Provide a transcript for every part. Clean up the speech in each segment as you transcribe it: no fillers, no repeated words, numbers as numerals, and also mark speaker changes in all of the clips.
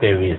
Speaker 1: 23।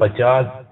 Speaker 1: 50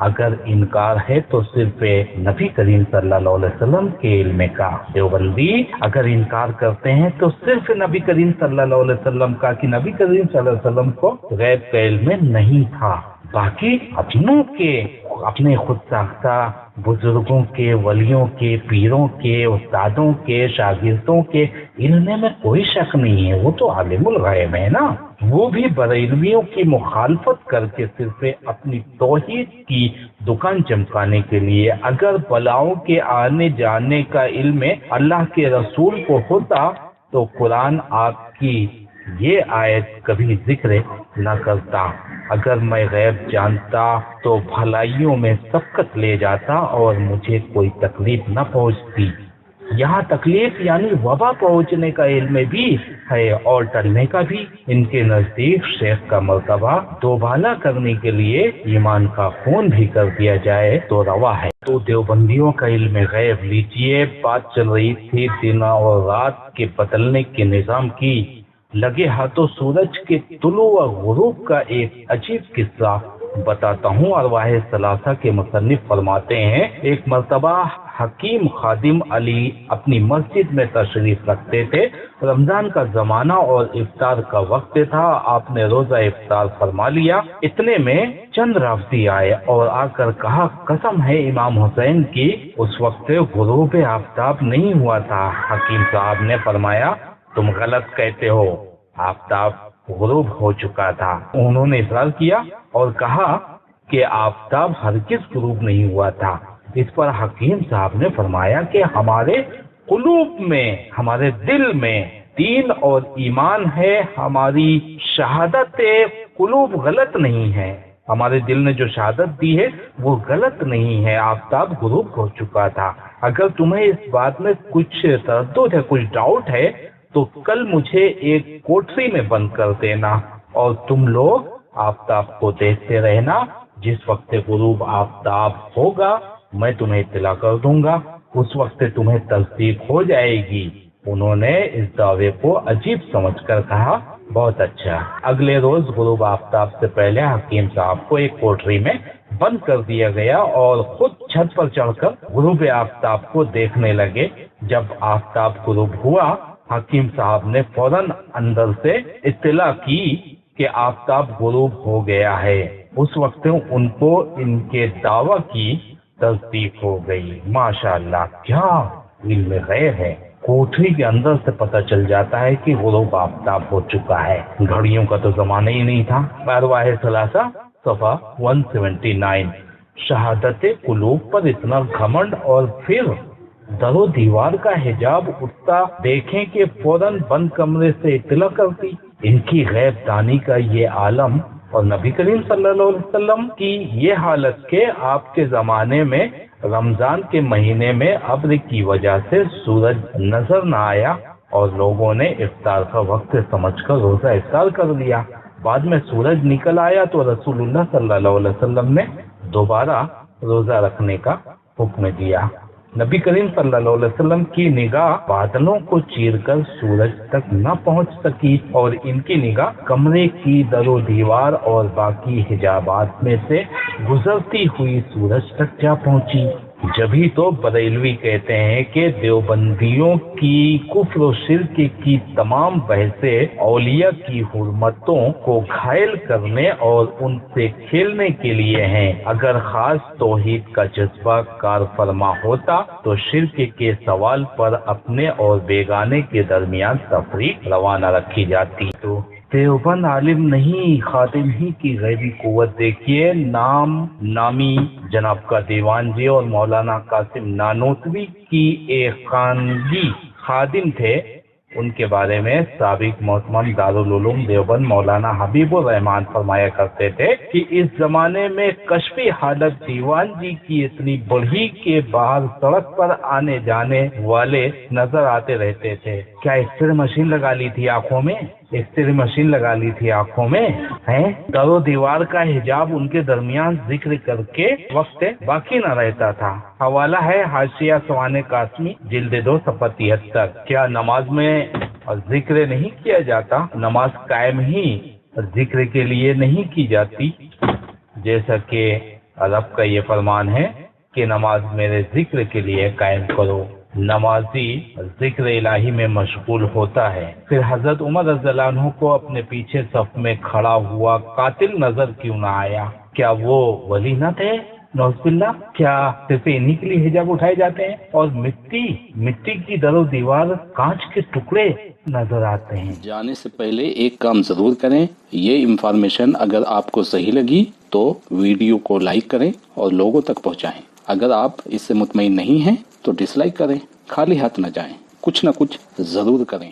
Speaker 1: اگر انکار ہے تو صرف نبی کریم صلی اللہ علیہ وسلم کے علم کا، دیوبندی اگر انکار کرتے ہیں تو صرف نبی کریم صلی اللہ علیہ وسلم کا، کہ نبی کریم صلی اللہ علیہ وسلم کو غیب کا علم نہیں تھا، باقی اپنوں کے، اپنے خود ساختہ بزرگوں کے، ولیوں کے، پیروں کے، استادوں کے، شاگردوں کے علم میں کوئی شک نہیں ہے، وہ تو عالم الغیب ہے نا۔ وہ بھی بریلویوں کی مخالفت کر کے صرف اپنی توحید کی دکان چمکانے کے لیے، اگر بلاؤں کے آنے جانے کا علم اللہ کے رسول کو ہوتا تو قرآن آپ کی یہ آیت کبھی ذکر نہ کرتا، اگر میں غیب جانتا تو بھلائیوں میں سبقت لے جاتا اور مجھے کوئی تکلیف نہ پہنچتی۔ یہاں تکلیف یعنی وبا پہنچنے کا علم بھی ہے اور ٹلنے کا بھی۔ ان کے نزدیک شیخ کا مرتبہ دوبالا کرنے کے لیے ایمان کا خون بھی کر دیا جائے تو روا ہے۔ تو دیوبندیوں کا علم غیب لیجیے، بات چل رہی تھی دن اور رات کے بدلنے کے نظام کی۔ لگے ہاتھوں سورج کے طلوع و غروب کا ایک عجیب قصہ بتاتا ہوں۔ ارواح ثلاثہ کے مصنف فرماتے ہیں، ایک مرتبہ حکیم خادم علی اپنی مسجد میں تشریف رکھتے تھے۔ رمضان کا زمانہ اور افطار کا وقت تھا۔ آپ نے روزہ افطار فرما لیا، اتنے میں چند رافضی آئے اور آ کر کہا، قسم ہے امام حسین کی، اس وقت غروب آفتاب نہیں ہوا تھا۔ حکیم صاحب نے فرمایا، تم غلط کہتے ہو، آفتاب غروب ہو چکا تھا۔ انہوں نے اصرار کیا اور کہا کہ آفتاب ہرگز غروب نہیں ہوا تھا۔ اس پر حکیم صاحب نے فرمایا کہ ہمارے قلوب میں، ہمارے دل میں دین اور ایمان ہے، ہماری شہادت قلوب غلط نہیں ہے، ہمارے دل نے جو شہادت دی ہے وہ غلط نہیں ہے، آفتاب غروب ہو چکا تھا۔ اگر تمہیں اس بات میں کچھ تردد ہے، کچھ ڈاؤٹ ہے تو کل مجھے ایک کوٹری میں بند کر دینا اور تم لوگ آفتاب کو دیکھتے رہنا، جس وقت غروب آفتاب ہوگا میں تمہیں اطلاع کر دوں گا، اس وقت تمہیں تصدیق ہو جائے گی۔ انہوں نے اس دعوے کو عجیب سمجھ کر کہا، بہت اچھا۔ اگلے روز غروب آفتاب سے پہلے حکیم صاحب کو ایک کوٹری میں بند کر دیا گیا اور خود چھت پر چڑھ کر غروب آفتاب کو دیکھنے لگے۔ جب آفتاب غروب ہوا، حکیم صاحب نے فوراً اندر سے اطلاع کی کہ آفتاب غروب ہو گیا ہے۔ اس وقت ان کو ان کے دعویٰ کی تصدیق ہو گئی۔ ماشاءاللہ، کیا علم غیب ہے! کوٹری کے اندر سے پتہ چل جاتا ہے کہ غروب آفتاب ہو چکا ہے۔ گھڑیوں کا تو زمانہ ہی نہیں تھا۔ ارواح ثلاثہ صفحہ 179۔ شہادت قلوب پر اتنا گھمنڈ اور پھر در و دیوار کا حجاب اٹھتا دیکھیں کہ فوراً بند کمرے سے اطلاع کرتی۔ ان کی غیب دانی کا یہ عالم اور نبی کریم صلی اللہ علیہ وسلم کی یہ حالت کہ آپ کے زمانے میں رمضان کے مہینے میں ابر کی وجہ سے سورج نظر نہ آیا اور لوگوں نے افطار کا وقت سمجھ کر روزہ افطار کر لیا۔ بعد میں سورج نکل آیا تو رسول اللہ صلی اللہ علیہ وسلم نے دوبارہ روزہ رکھنے کا حکم دیا۔ نبی کریم صلی اللہ علیہ وسلم کی نگاہ بادلوں کو چیر کر سورج تک نہ پہنچ سکی اور ان کی نگاہ کمرے کی در و دیوار اور باقی حجابات میں سے گزرتی ہوئی سورج تک جا پہنچی۔ جبھی تو بریلوی کہتے ہیں کہ دیوبندیوں کی کفر و شرک کی تمام بحثیں اولیاء کی حرمتوں کو گھائل کرنے اور ان سے کھیلنے کے لیے ہیں۔ اگر خاص توحید کا جذبہ کار فرما ہوتا تو شرک کے سوال پر اپنے اور بیگانے کے درمیان تفریق روانہ رکھی جاتی۔ تو دیوبند عالم نہیں، خادم ہی کی غیبی قوت دیکھیے۔ نامی جناب کا دیوان جی اور مولانا قاسم نانوتوی کی ایک خانگی خادم تھے۔ ان کے بارے میں سابق محتمم دارالعلوم دیوبند مولانا حبیب الرحمان فرمایا کرتے تھے کہ اس زمانے میں کشفی حالت دیوان جی کی اتنی بڑھی کہ باہر سڑک پر آنے جانے والے نظر آتے رہتے تھے۔ کیا ایکسرے مشین لگا لی تھی آنکھوں میں؟ ایکسرے مشین لگا لی تھی آنکھوں میں ہیں؟ در و دیوار کا حجاب ان کے درمیان ذکر کر کے وقت باقی نہ رہتا تھا۔ حوالہ ہے حاشیہ سوانح قاسمی جلد 2 صفحہ 73۔ کیا نماز میں ذکر نہیں کیا جاتا؟ نماز قائم ہی ذکر کے لیے نہیں کی جاتی، جیسا کہ رب کا یہ فرمان ہے کہ نماز میرے ذکر کے لیے قائم کرو۔ نمازی ذکر الہی میں مشغول ہوتا ہے۔ پھر حضرت عمر رضی اللہ عنہ کو اپنے پیچھے صف میں کھڑا ہوا قاتل نظر کیوں نہ آیا؟ کیا وہ ولی نہ تھے؟ نعوذ باللہ، کیا صرف انہی کے لیے حجاب اٹھائے جاتے ہیں اور مٹی کی در و دیوار کانچ کے ٹکڑے نظر آتے ہیں؟
Speaker 2: جانے سے پہلے ایک کام ضرور کریں، یہ انفارمیشن اگر آپ کو صحیح لگی تو ویڈیو کو لائک کریں اور لوگوں تک پہنچائیں۔ اگر آپ اس سے مطمئن نہیں ہیں تو ڈس لائک کریں، خالی ہاتھ نہ جائیں، کچھ نہ کچھ ضرور کریں۔